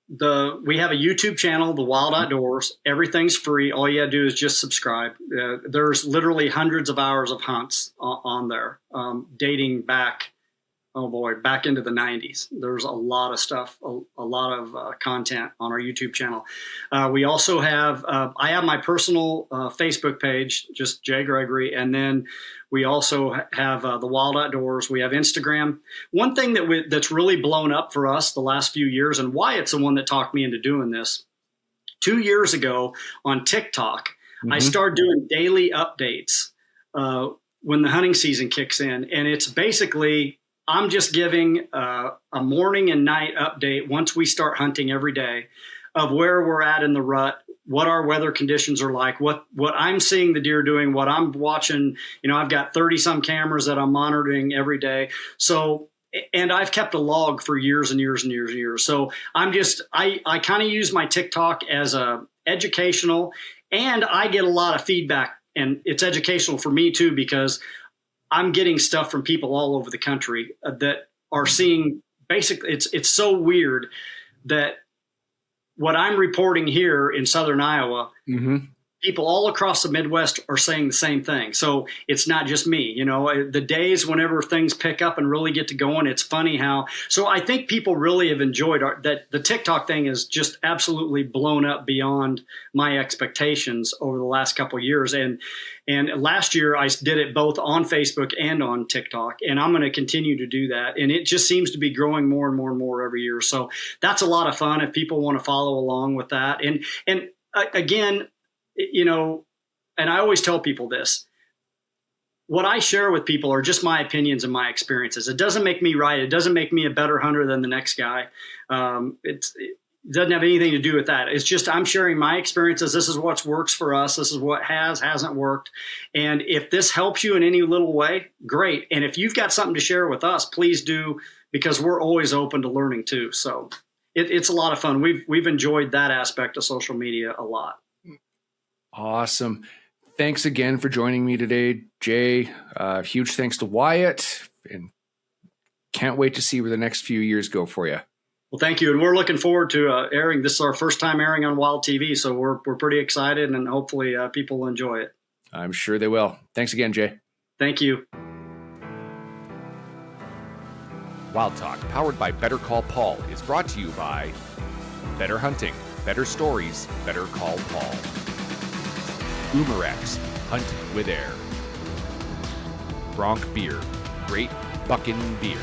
We have a YouTube channel, The Wild Outdoors. Everything's free. All you got to do is just subscribe. There's literally hundreds of hours of hunts on there, dating back into the 90s. There's a lot of stuff, a lot of content on our YouTube channel. We also have, I have my personal Facebook page, just Jay Gregory, and then we also have The Wild Outdoors. We have Instagram. One thing that's really blown up for us the last few years, and Wyatt's the one that talked me into doing this, 2 years ago on TikTok, I started doing daily updates when the hunting season kicks in. And it's basically, I'm just giving a morning and night update once we start hunting every day of where we're at in the rut, what our weather conditions are like, what I'm seeing the deer doing, what I'm watching. I've got 30 some cameras that I'm monitoring every day. So, and I've kept a log for years and years and years and years. So I kind of use my TikTok as a educational, and I get a lot of feedback, and it's educational for me too, because I'm getting stuff from people all over the country that are seeing basically, it's so weird that what I'm reporting here in Southern Iowa, people all across the Midwest are saying the same thing. So it's not just me, the days whenever things pick up and really get to going, it's funny how, so I think people really have enjoyed that the TikTok thing is just absolutely blown up beyond my expectations over the last couple of years. And last year I did it both on Facebook and on TikTok, and I'm going to continue to do that. And it just seems to be growing more and more and more every year. So that's a lot of fun if people want to follow along with that. And again, and I always tell people this, what I share with people are just my opinions and my experiences. It doesn't make me right. It doesn't make me a better hunter than the next guy. It doesn't have anything to do with that. It's just I'm sharing my experiences. This is what works for us. This is what hasn't worked. And if this helps you in any little way, great. And if you've got something to share with us, please do, because we're always open to learning too. So it's a lot of fun. We've enjoyed that aspect of social media a lot. Awesome. Thanks again for joining me today, Jay. Huge thanks to Wyatt, and can't wait to see where the next few years go for you. Well, thank you. And we're looking forward to airing. This is our first time airing on Wild TV, so we're pretty excited, and hopefully people will enjoy it. I'm sure they will. Thanks again, Jay. Thank you. Wild Talk, powered by Better Call Paul, is brought to you by Better Hunting, Better Stories, Better Call Paul. Boomerex, hunt with air. Bronc Beer, great buckin' beer.